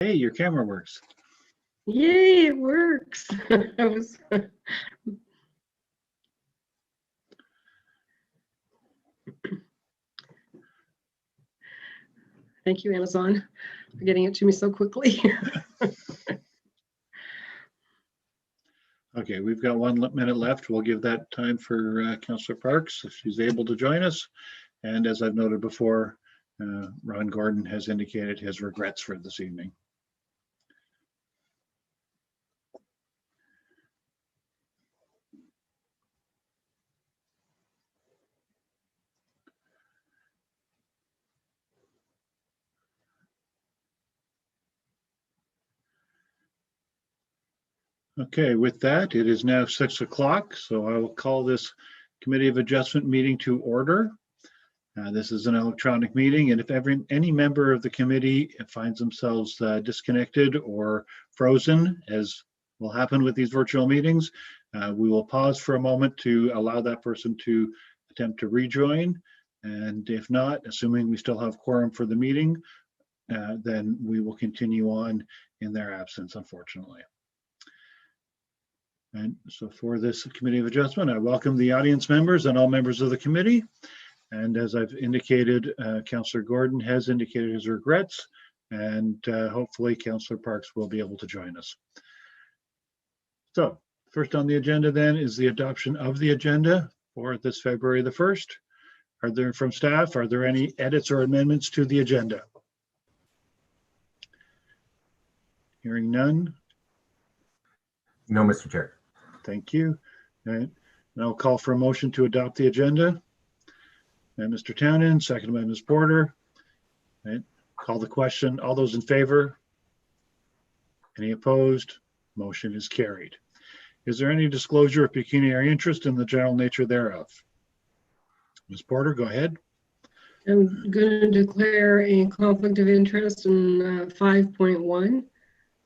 Hey, your camera works. Yay, it works. Thank you, Amazon, for getting it to me so quickly. Okay, we've got 1 minute left. We'll give that time for Councillor Parks if she's able to join us. And as I've noted before, Ron Gordon has indicated his regrets for this evening. Okay, with that, it is now 6 o'clock, so I will call this Committee of Adjustment meeting to order. This is an electronic meeting, and if any member of the committee finds themselves disconnected or frozen, as will happen with these virtual meetings, we will pause for a moment to allow that person to attempt to rejoin. And if not, assuming we still have quorum for the meeting, then we will continue on in their absence, unfortunately. And so for this Committee of Adjustment, I welcome the audience members and all members of the committee. And as I've indicated, Councillor Gordon has indicated his regrets, and hopefully Councillor Parks will be able to join us. So first on the agenda then is the adoption of the agenda for this February the 1st. Are there from staff, are there any edits or amendments to the agenda? Hearing none. No, Mr. Chair. Thank you. And I'll call for a motion to adopt the agenda. And Mr. Townend, seconded by Ms. Porter. Right. Call the question. All those in favor? Any opposed? Motion is carried. Is there any disclosure of pecuniary interest in the general nature thereof? Ms. Porter, go ahead. I'm going to declare a conflict of interest in 5.1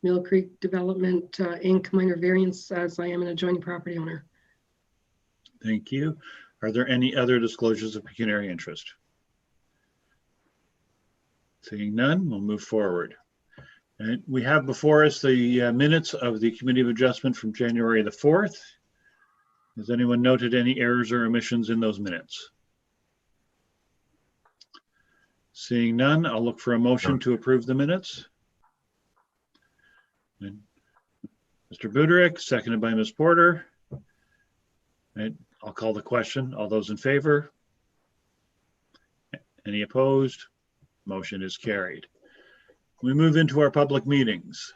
Mill Creek Development Inc. minor variance, as I am an adjoining property owner. Thank you. Are there any other disclosures of pecuniary interest? Seeing none, we'll move forward. And we have before us the minutes of the Committee of Adjustment from January the 4th. Has anyone noted any errors or omissions in those minutes? Seeing none, I'll look for a motion to approve the minutes. And Mr. Buderick, seconded by Ms. Porter. And I'll call the question. All those in favor? Any opposed? Motion is carried. We move into our public meetings.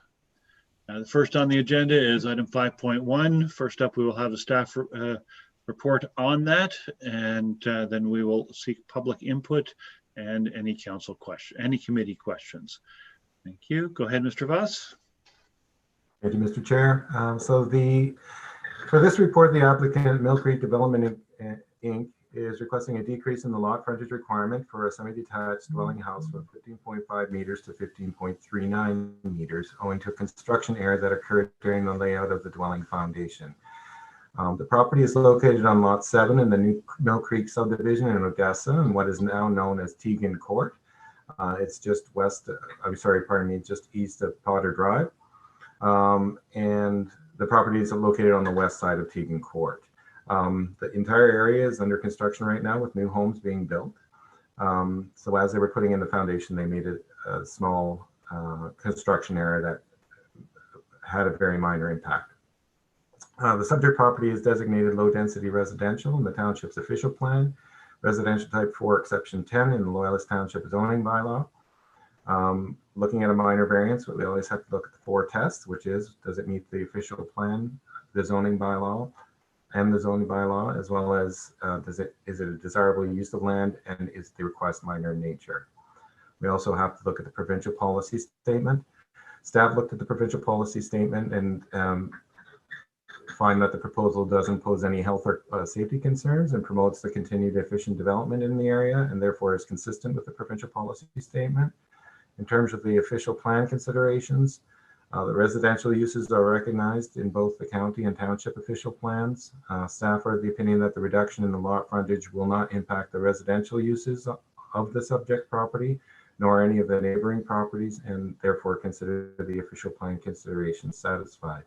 The first on the agenda is item 5.1. First up, we will have a staff report on that, and then we will seek public input and any council question, any committee questions. Thank you. Go ahead, Mr. Voss. Thank you, Mr. Chair. For this report, the applicant, Mill Creek Development Inc., is requesting a decrease in the lot frontage requirement for a semi-detached dwelling house from 15.5 meters to 15.39 meters, owing to a construction error that occurred during the layout of the dwelling foundation. The property is located on Lot 7 in the new Mill Creek subdivision in Odessa, and what is now known as Teagan Court. It's just just east of Potter Drive. And the property is located on the west side of Teagan Court. The entire area is under construction right now with new homes being built. So as they were putting in the foundation, they made a small construction error that had a very minor impact. The subject property is designated low density residential in the township's official plan, residential type 4 exception 10 in the Loyalist Township zoning bylaw. Looking at a minor variance, we always have to look at the 4 tests, which is, does it meet the official plan, the zoning bylaw, and the zoning bylaw, as well as is it a desirable use of land, and is the request minor in nature. We also have to look at the provincial policy statement. Staff looked at the provincial policy statement and find that the proposal doesn't pose any health or safety concerns and promotes the continued efficient development in the area, and therefore is consistent with the provincial policy statement. In terms of the official plan considerations, the residential uses are recognized in both the county and township official plans. Staff are of the opinion that the reduction in the lot frontage will not impact the residential uses of the subject property, nor any of the neighboring properties, and therefore consider the official plan considerations satisfied.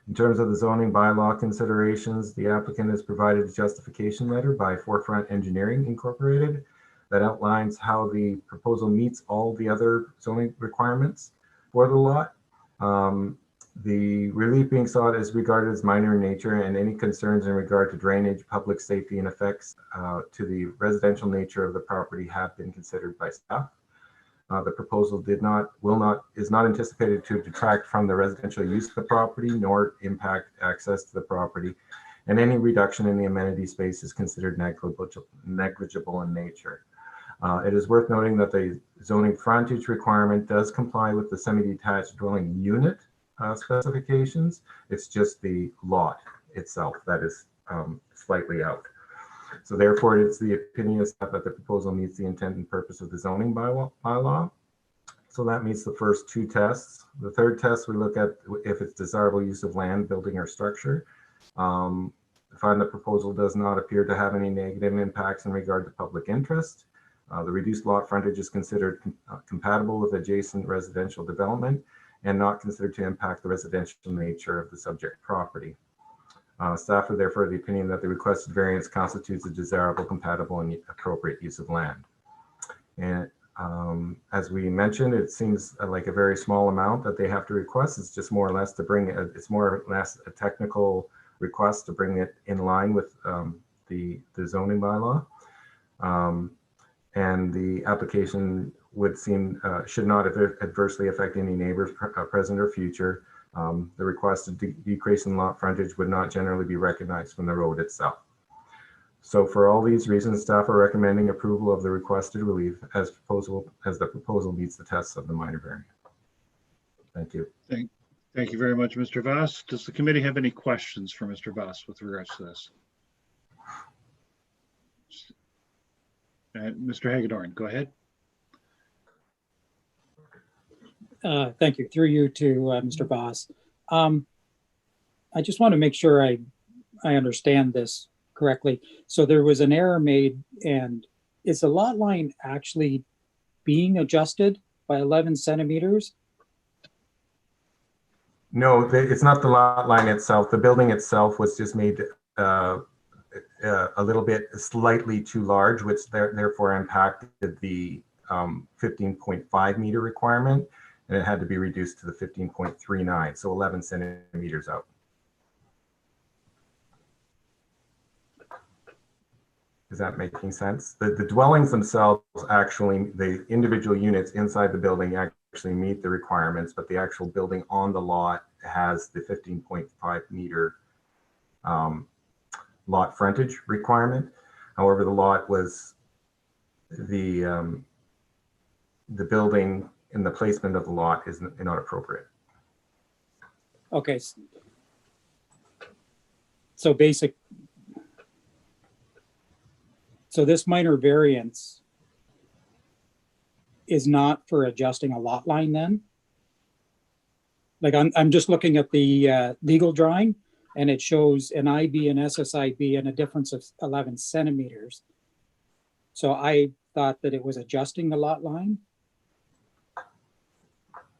In terms of the zoning bylaw considerations, the applicant has provided a justification letter by Forefront Engineering Incorporated that outlines how the proposal meets all the other zoning requirements for the lot. The relief being sought is regarded as minor in nature, and any concerns in regard to drainage, public safety, and effects to the residential nature of the property have been considered by staff. The proposal is not anticipated to detract from the residential use of the property nor impact access to the property, and any reduction in the amenity space is considered negligible in nature. It is worth noting that the zoning frontage requirement does comply with the semi-detached dwelling unit specifications. It's just the lot itself that is slightly out. So therefore, it's the opinion of staff that the proposal meets the intent and purpose of the zoning bylaw. So that meets the first two tests. The third test, we look at if it's desirable use of land, building, or structure. Find the proposal does not appear to have any negative impacts in regard to public interest. The reduced lot frontage is considered compatible with adjacent residential development and not considered to impact the residential nature of the subject property. Staff are therefore of the opinion that the requested variance constitutes a desirable, compatible, and appropriate use of land. And as we mentioned, it seems like a very small amount that they have to request. It's just more or less to bring it, it's more or less a technical request to bring it in line with the zoning bylaw. And the application would seem should not adversely affect any neighbors present or future. The requested decrease in lot frontage would not generally be recognized from the road itself. So for all these reasons, staff are recommending approval of the requested relief as the proposal meets the tests of the minor variance. Thank you. Thank you very much, Mr. Voss. Does the committee have any questions for Mr. Voss with regards to this? Mr. Hagedorn, go ahead. Thank you. Through you to Mr. Voss. I just want to make sure I understand this correctly. So there was an error made, and is the lot line actually being adjusted by 11 centimeters? No, it's not the lot line itself. The building itself was just made a little bit slightly too large, which therefore impacted the 15.5 meter requirement, and it had to be reduced to the 15.39, so 11 centimeters out. Is that making sense? The dwellings themselves, actually, the individual units inside the building actually meet the requirements, but the actual building on the lot has the 15.5 meter lot frontage requirement. However, the lot was the building and the placement of the lot is not appropriate. Okay. So so this minor variance is not for adjusting a lot line then? Like I'm just looking at the legal drawing, and it shows an IB and SSIB and a difference of 11 centimeters. So I thought that it was adjusting the lot line.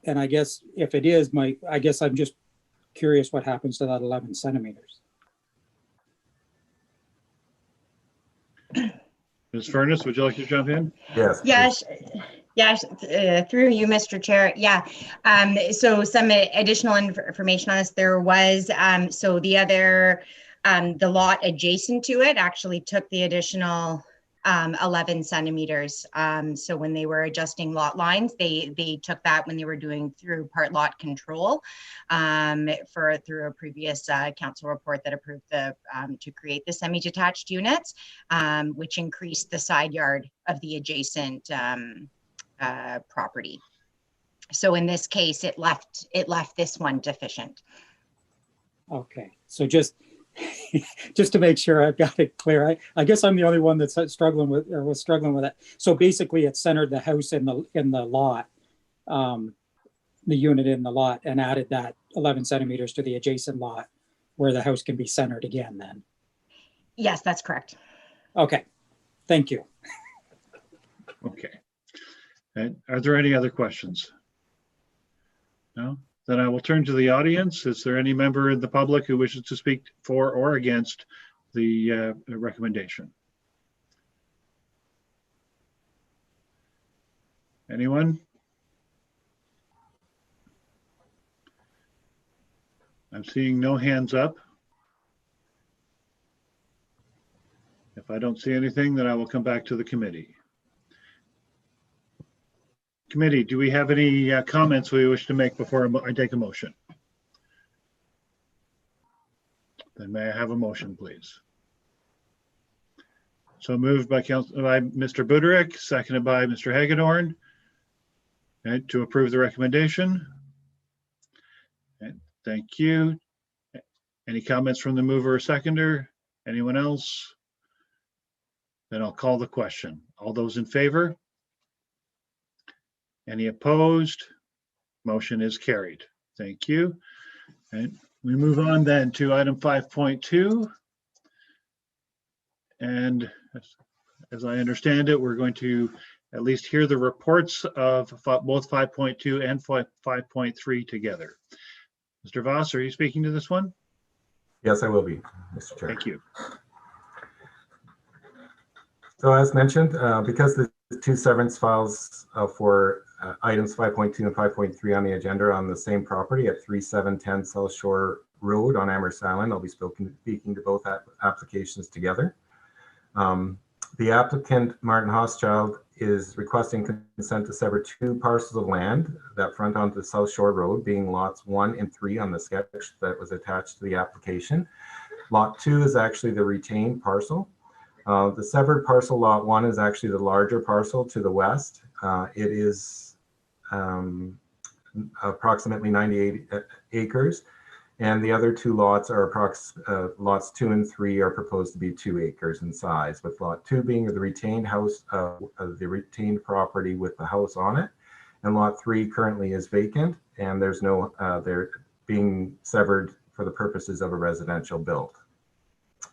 And I guess if it is, I guess I'm just curious what happens to that 11 centimeters. Ms. Furness, would you like to jump in? Yes. Yes. Yes, through you, Mr. Chair. Yeah. So some additional information on this. There was, so the other, the lot adjacent to it actually took the additional 11 centimeters. So when they were adjusting lot lines, they took that when they were doing through part lot control through a previous council report that approved the to create the semi-detached units, which increased the side yard of the adjacent property. So in this case, it left this one deficient. Okay, so just to make sure I've got it clear, I guess I'm the only one that's struggling with it. So basically, it centered the house in the lot, the unit in the lot, and added that 11 centimeters to the adjacent lot, where the house can be centered again. Then. Yes, that's correct. Okay, thank you. Okay. And are there any other questions? No? Then I will turn to the audience. Is there any member of the public who wishes to speak for or against the recommendation? Anyone? I'm seeing no hands up. If I don't see anything, then I will come back to the committee. Committee, do we have any comments we wish to make before I take a motion? Then may I have a motion, please? So moved by Mr. Buderick, seconded by Mr. Hagedorn. Okay, to approve the recommendation. Okay, thank you. Any comments from the mover or seconder? Anyone else? Then I'll call the question. All those in favor? Any opposed? Motion is carried. Thank you. And we move on then to item 5.2. And as I understand it, we're going to at least hear the reports of both 5.2 and 5.3 together. Mr. Voss, are you speaking to this one? Yes, I will be, Mr. Chair. Thank you. So as mentioned, because the two severance files for items 5.2 and 5.3 on the agenda on the same property at 3710 South Shore Road on Amherst Island, I'll be speaking to both applications together. The applicant, Martin Hochschild, is requesting consent to sever two parcels of land that front onto the South Shore Road, being lots 1 and 3 on the sketch that was attached to the application. Lot 2 is actually the retained parcel. The severed parcel, lot 1, is actually the larger parcel to the west. It is approximately 98 acres, and the other two lots are lots 2 and 3 are proposed to be 2 acres in size, with lot 2 being the retained house, the retained property with the house on it, and lot 3 currently is vacant, and there's no they're being severed for the purposes of a residential build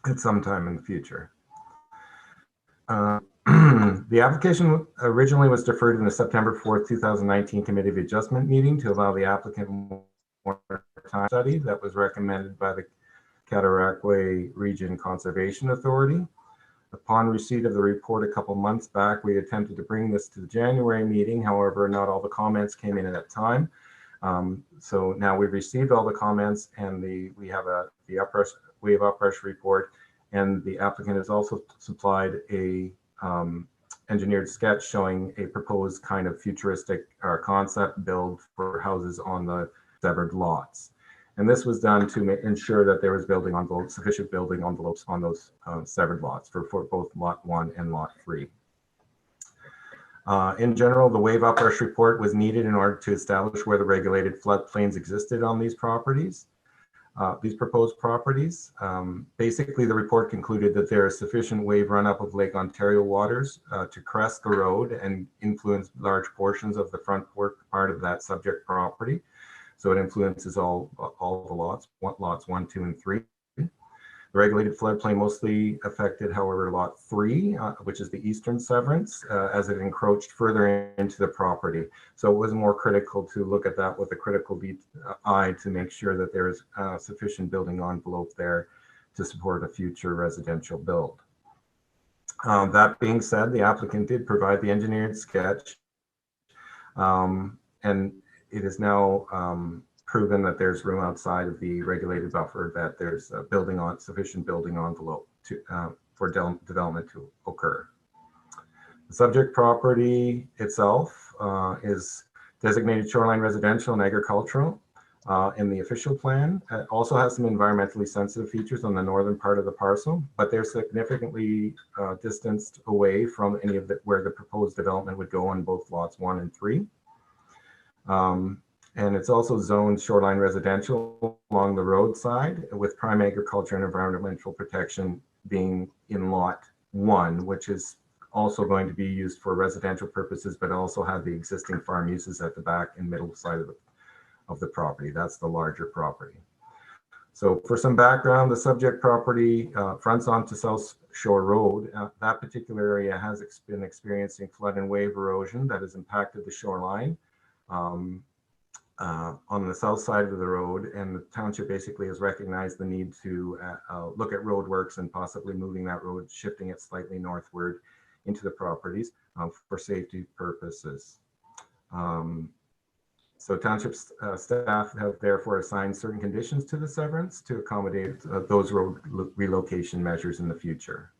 at some time in the future. The application originally was deferred in the September 4th, 2019 Committee of Adjustment meeting to allow the applicant more time study that was recommended by the Cataraqui Region Conservation Authority. Upon receipt of the report a couple months back, we attempted to bring this to the January meeting. However, not all the comments came in at that time. So now we've received all the comments, and we have the wave uprush report. And the applicant has also supplied a engineered sketch showing a proposed kind of futuristic concept build for houses on the severed lots. And this was done to ensure that there was sufficient building envelopes on those severed lots for both lot 1 and lot 3. In general, the wave uprush report was needed in order to establish where the regulated floodplains existed on these properties. These proposed properties. Basically, the report concluded that there is sufficient wave runoff of Lake Ontario waters to crest the road and influence large portions of the front part of that subject property. So it influences all the lots 1, 2, and 3. The regulated floodplain mostly affected, however, lot 3, which is the eastern severance, as it encroached further into the property. So it was more critical to look at that with a critical eye to make sure that there is sufficient building envelope there to support a future residential build. That being said, the applicant did provide the engineered sketch, and it is now proven that there's room outside of the regulated buffer, that there's sufficient building envelope for development to occur. The subject property itself is designated shoreline residential and agricultural in the official plan. It also has some environmentally sensitive features on the northern part of the parcel, but they're significantly distanced away from any of where the proposed development would go on both lots 1 and 3. And it's also zoned shoreline residential along the roadside, with prime agriculture and environmental protection being in lot 1, which is also going to be used for residential purposes, but also have the existing farm uses at the back and middle side of the property. That's the larger property. So for some background, the subject property fronts onto South Shore Road. That particular area has been experiencing flood and wave erosion that has impacted the shoreline on the south side of the road, and the township basically has recognized the need to look at road works and possibly moving that road, shifting it slightly northward into the properties for safety purposes. So township staff have therefore assigned certain conditions to the severance to accommodate those road relocation measures in the future.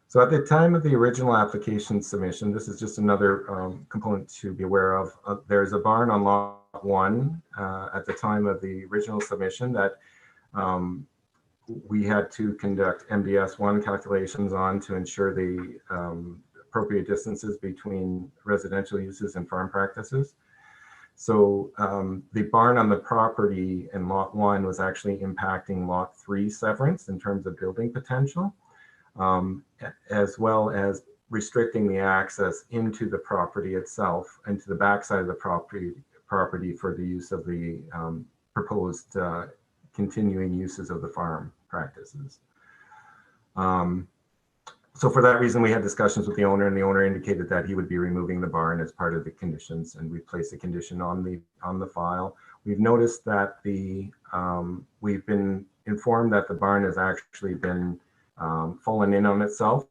So at the time of the original application submission, this is just another component to be aware of. There's a barn on lot 1 at the time of the original submission that we had to conduct MDS1 calculations on to ensure the appropriate distances between residential uses and farm practices. So the barn on the property in lot 1 was actually impacting lot 3 severance in terms of building potential, as well as restricting the access into the property itself and to the backside of the property for the use of the proposed continuing uses of the farm practices. So for that reason, we had discussions with the owner, and the owner indicated that he would be removing the barn as part of the conditions, and we placed a condition on the file. We've noticed that we've been informed that the barn has actually been fallen in on itself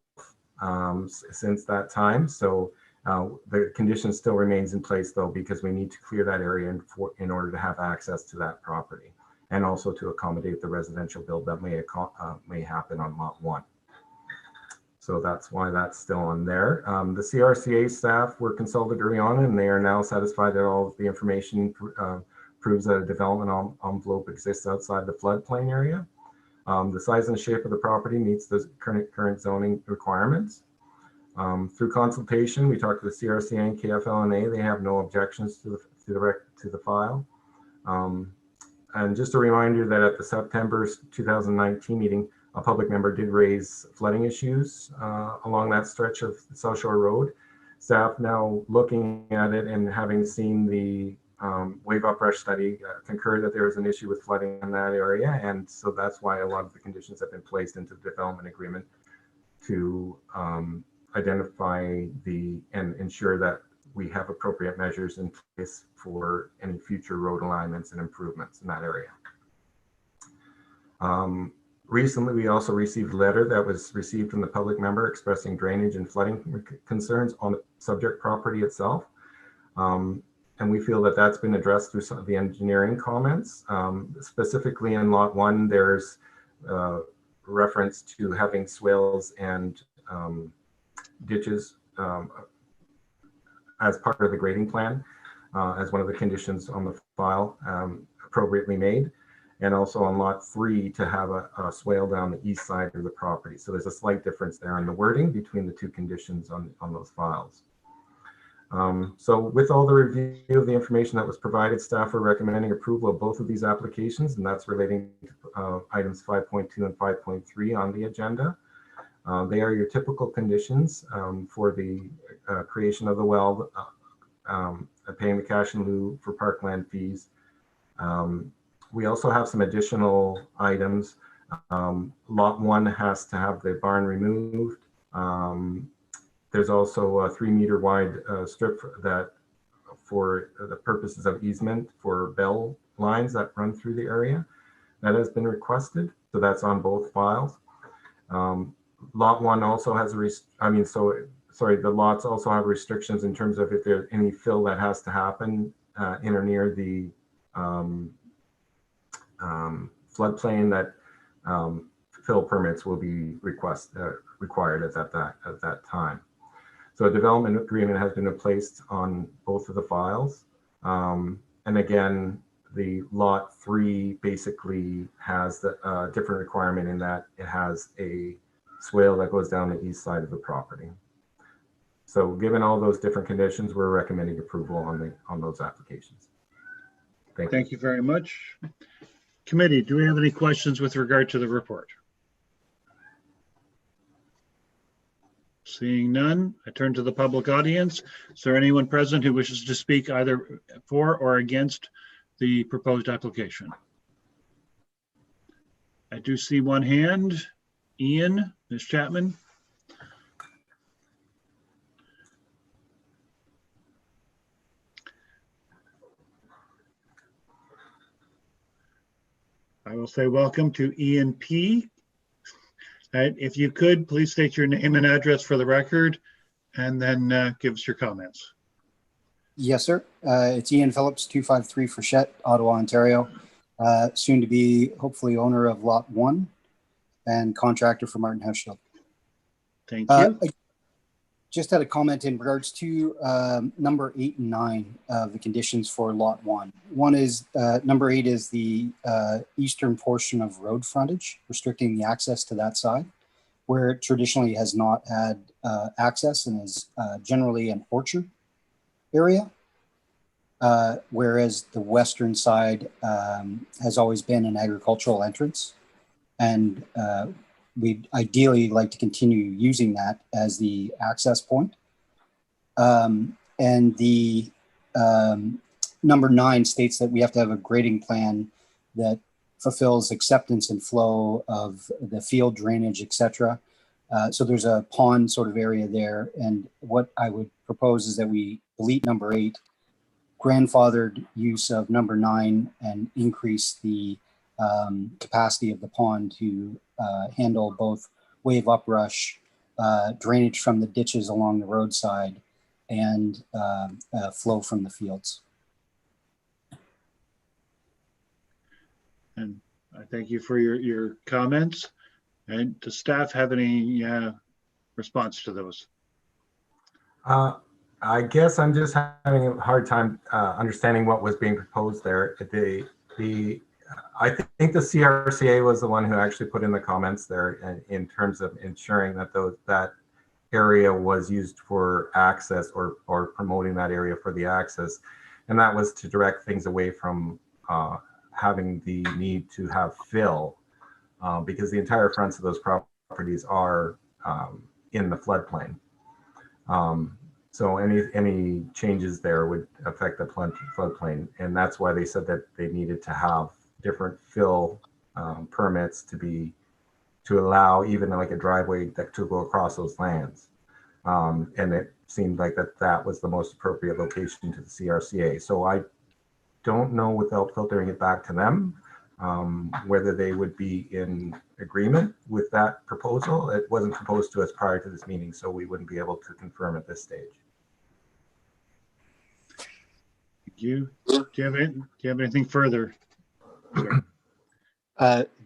since that time. So the condition still remains in place though, because we need to clear that area in order to have access to that property, and also to accommodate the residential build that may happen on lot 1. So that's why that's still on there. The CRCA staff were consulted early on, and they are now satisfied that all of the information proves that a development envelope exists outside the floodplain area. The size and shape of the property meets the current zoning requirements. Through consultation, we talked to the CRCA and KFL&A. They have no objections to the file. And just a reminder that at the September 2019 meeting, a public member did raise flooding issues along that stretch of South Shore Road. Staff now looking at it and having seen the wave uprush study concurred that there is an issue with flooding in that area. And so that's why a lot of the conditions have been placed into the development agreement to identify and ensure that we have appropriate measures in place for any future road alignments and improvements in that area. Recently, we also received a letter that was received from the public member expressing drainage and flooding concerns on the subject property itself. And we feel that that's been addressed through some of the engineering comments. Specifically in lot 1, there's reference to having swales and ditches as part of the grading plan, as one of the conditions on the file appropriately made. And also on lot 3 to have a swale down the east side of the property. So there's a slight difference there in the wording between the two conditions on those files. So with all the review of the information that was provided, staff are recommending approval of both of these applications, and that's relating to items 5.2 and 5.3 on the agenda. They are your typical conditions for the creation of the well, paying the cash in lieu for parkland fees. We also have some additional items. Lot 1 has to have the barn removed. There's also a 3-meter wide strip that for the purposes of easement for bell lines that run through the area. That has been requested, so that's on both files. Lot 1 also has the lots also have restrictions in terms of if there's any fill that has to happen in or near the floodplain, that fill permits will be required at that time. So a development agreement has been placed on both of the files. And again, the lot 3 basically has the different requirement in that it has a swale that goes down the east side of the property. So given all those different conditions, we're recommending approval on those applications. Thank you very much. Committee, do we have any questions with regard to the report? Seeing none, I turn to the public audience. Is there anyone present who wishes to speak either for or against the proposed application? I do see one hand. Ian, Ms. Chapman. I will say welcome to Ian P. If you could, please state your name and address for the record, and then give us your comments. Yes, sir. It's Ian Phillips, 253 Frechette, Ottawa, Ontario. Soon to be hopefully owner of Lot 1 and contractor for Martin House Shield. Thank you. I just had a comment in regards to number 8 and 9 of the conditions for Lot 1. One is number 8 is the eastern portion of road frontage, restricting the access to that side, where it traditionally has not had access and is generally an orchard area, whereas the western side has always been an agricultural entrance. And we'd ideally like to continue using that as the access point. And the number 9 states that we have to have a grading plan that fulfills acceptance and flow of the field drainage, etc. So there's a pond sort of area there. And what I would propose is that we delete number 8, grandfathered use of number 9, and increase the capacity of the pond to handle both wave uprush, drainage from the ditches along the roadside, and flow from the fields. And I thank you for your comments. And does staff have any response to those? I guess I'm just having a hard time understanding what was being proposed there. I think the CRCA was the one who actually put in the comments there in terms of ensuring that that area was used for access, or promoting that area for the access. And that was to direct things away from having the need to have fill, because the entire fronts of those properties are in the floodplain. So any changes there would affect the floodplain, and that's why they said that they needed to have different fill permits to allow even like a driveway to go across those lands. And it seemed like that was the most appropriate location to the CRCA. So I don't know, without filtering it back to them, whether they would be in agreement with that proposal. It wasn't proposed to us prior to this meeting, so we wouldn't be able to confirm at this stage. Thank you. Do you have anything further?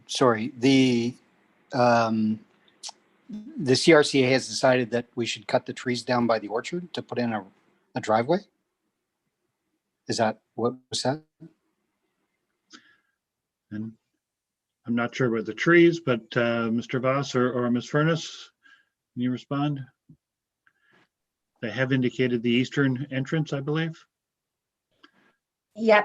Sorry, the CRCA has decided that we should cut the trees down by the orchard to put in a driveway. Is that what was said? And I'm not sure about the trees, but Mr. Voss or Ms. Furness, can you respond? They have indicated the eastern entrance, I believe. Yeah,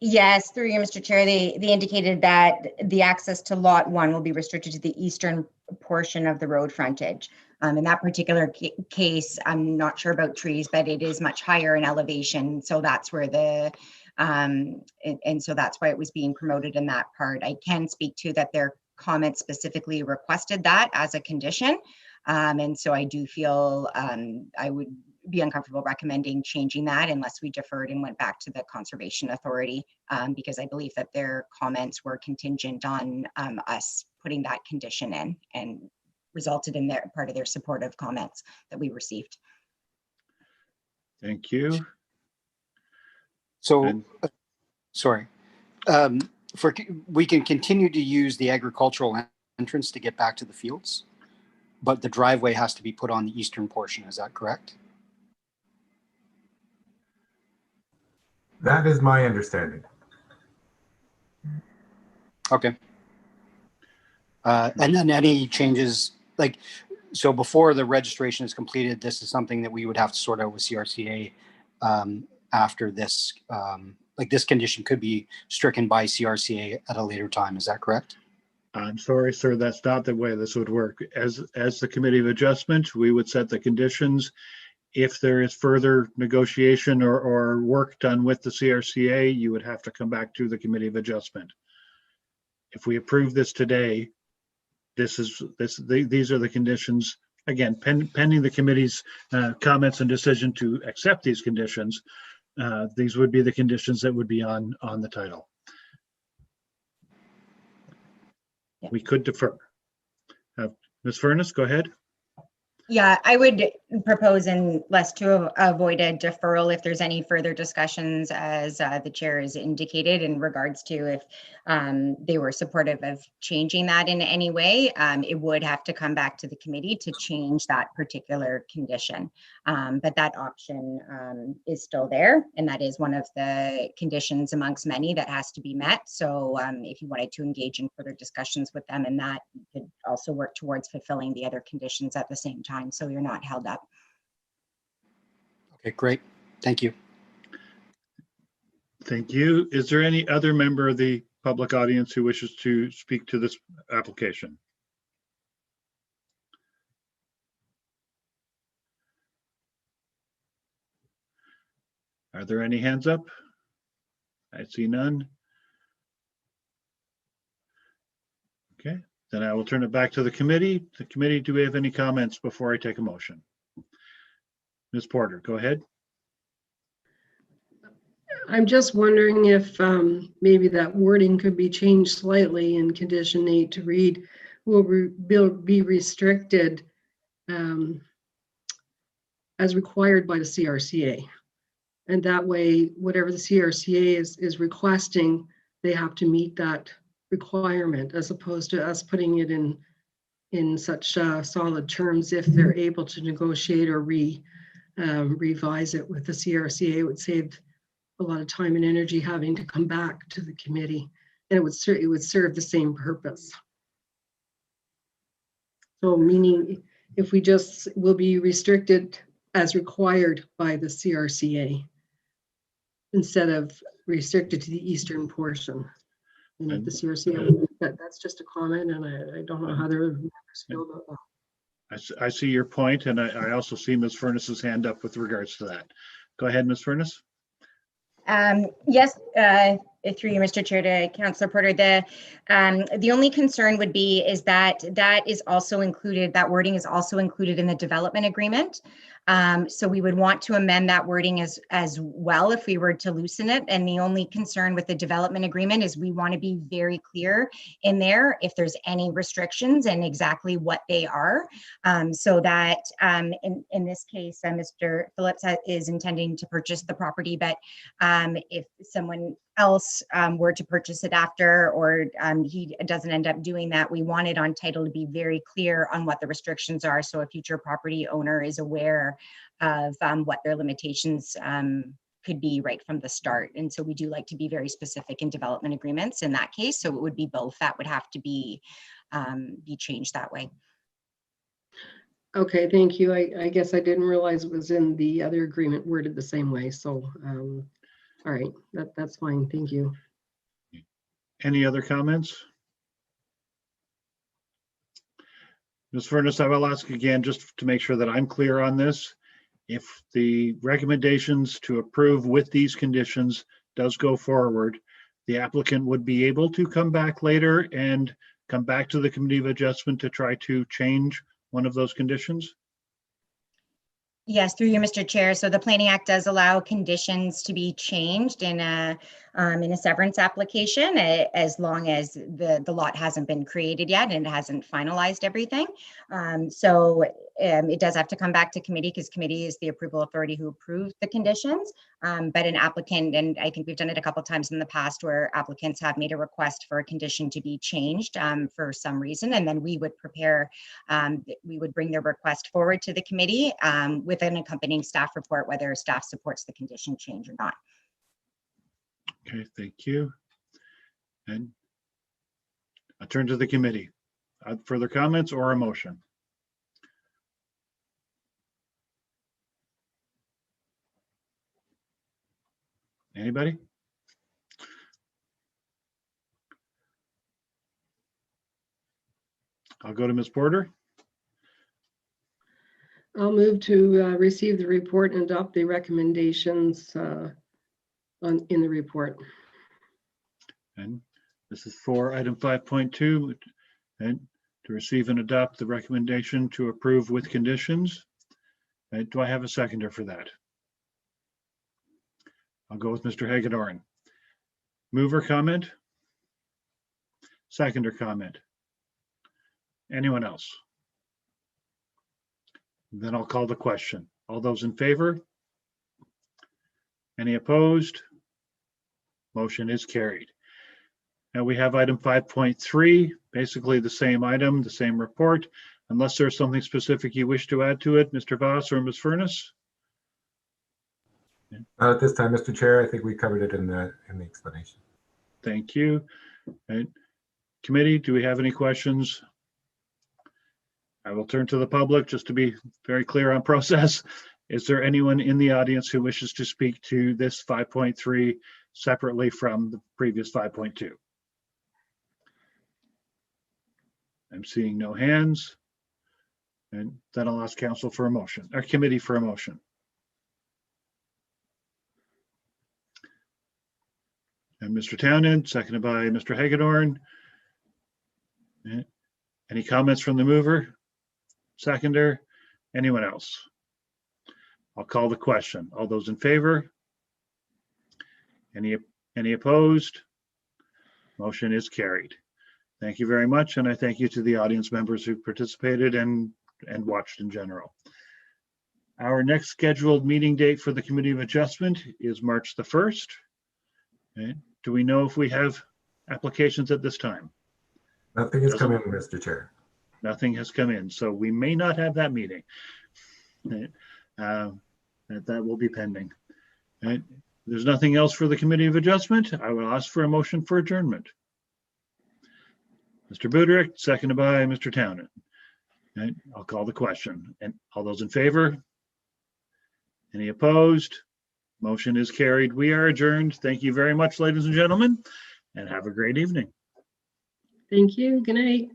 yes, through you, Mr. Chair, they indicated that the access to Lot 1 will be restricted to the eastern portion of the road frontage. In that particular case, I'm not sure about trees, but it is much higher in elevation. So that's where and so that's why it was being promoted in that part. I can speak to that their comment specifically requested that as a condition. And so I do feel I would be uncomfortable recommending changing that unless we deferred and went back to the Conservation Authority, because I believe that their comments were contingent on us putting that condition in, and resulted in their part of their supportive comments that we received. Thank you. So, sorry, we can continue to use the agricultural entrance to get back to the fields, but the driveway has to be put on the eastern portion. Is that correct? That is my understanding. Okay. And then any changes, so before the registration is completed, this is something that we would have to sort out with CRCA after this. This condition could be stricken by CRCA at a later time. Is that correct? I'm sorry, sir, that's not the way this would work. As the Committee of Adjustment, we would set the conditions. If there is further negotiation or work done with the CRCA, you would have to come back to the Committee of Adjustment. if we approve this today, these are the conditions, again, pending the committee's comments and decision to accept these conditions. These would be the conditions that would be on the title. Yeah. We could defer. Ms. Furness, go ahead. Yeah, I would propose, unless to avoid a deferral, if there's any further discussions, as the chair has indicated, in regards to if they were supportive of changing that in any way, it would have to come back to the committee to change that particular condition. But that option is still there, and that is one of the conditions amongst many that has to be met. So if you wanted to engage in further discussions with them, and that, you could also work towards fulfilling the other conditions at the same time, so you're not held up. Okay, great. Thank you. Thank you. Is there any other member of the public audience who wishes to speak to this application? Are there any hands up? I see none. Okay, then I will turn it back to the committee. The committee, do we have any comments before I take a motion? Ms. Porter, go ahead. I'm just wondering if maybe that wording could be changed slightly in condition 8 to read, will be restricted as required by the CRCA. And that way, whatever the CRCA is requesting, they have to meet that requirement, as opposed to us putting it in such solid terms. If they're able to negotiate or revise it with the CRCA, it would save a lot of time and energy having to come back to the committee, and it would serve the same purpose. So meaning, if we just will be restricted as required by the CRCA instead of restricted to the eastern portion. And if the CRCA, that's just a comment, and I don't know how the members feel about that. I see your point, and I also see Ms. Furness's hand up with regards to that. Go ahead, Ms. Furness. Yes, through you, Mr. Chair, to Councillor Porter. The only concern would be is that is also included, that wording is also included in the development agreement. So we would want to amend that wording as well if we were to loosen it. And the only concern with the development agreement is we want to be very clear in there if there's any restrictions and exactly what they are. So that in this case, Mr. Phillips is intending to purchase the property, but if someone else were to purchase it after, or he doesn't end up doing that, we want it on title to be very clear on what the restrictions are, so a future property owner is aware of what their limitations could be right from the start. And so we do like to be very specific in development agreements in that case. So it would be both that would have to be changed that way. Okay, thank you. I guess I didn't realize it was in the other agreement worded the same way. So, all right, that's fine. Thank you. Any other comments? Ms. Furness, I will ask again, just to make sure that I'm clear on this. If the recommendations to approve with these conditions does go forward, the applicant would be able to come back later and come back to the Committee of Adjustment to try to change one of those conditions? Yes, through you, Mr. Chair. So the Planning Act does allow conditions to be changed in a severance application, as long as the lot hasn't been created yet and it hasn't finalized everything. So it does have to come back to committee, because committee is the approval authority who approves the conditions. But an applicant, and I think we've done it a couple of times in the past, where applicants have made a request for a condition to be changed for some reason, and then we would prepare, we would bring their request forward to the committee with an accompanying staff report, whether staff supports the condition change or not. Okay, thank you. And I'll turn to the committee. Further comments or a motion? Anybody? I'll go to Ms. Porter. I'll move to receive the report and adopt the recommendations in the report. And This is for item 5.2, and to receive and adopt the recommendation to approve with conditions. Do I have a seconder for that? I'll go with Mr. Hagedorn. Mover comment? Seconder comment? Anyone else? Then I'll call the question. All those in favor? Any opposed? Motion is carried. Now we have item 5.3, basically the same item, the same report, unless there's something specific you wish to add to it, Mr. Voss or Ms. Furness? At this time, Mr. Chair, I think we covered it in the explanation. Thank you. And committee, do we have any questions? I will turn to the public just to be very clear on process. Is there anyone in the audience who wishes to speak to this 5.3 separately from the previous 5.2? I'm seeing no hands. And then I'll ask council for a motion, or committee for a motion. And Mr. Townend, seconded by Mr. Hagedorn. Any comments from the mover? Seconder? Anyone else? I'll call the question. All those in favor? Any opposed? Motion is carried. Thank you very much, and I thank you to the audience members who participated and watched in general. Our next scheduled meeting date for the Committee of Adjustment is March the 1st. Okay. Do we know if we have applications at this time? Nothing has come in, Mr. Chair. Nothing has come in, so we may not have that meeting. Okay. That will be pending. Okay. There's nothing else for the Committee of Adjustment. I will ask for a motion for adjournment. Mr. Buderick, seconded by Mr. Townend. Okay. I'll call the question. And all those in favor? Any opposed? Motion is carried. We are adjourned. Thank you very much, ladies and gentlemen, and have a great evening. Thank you. Good night.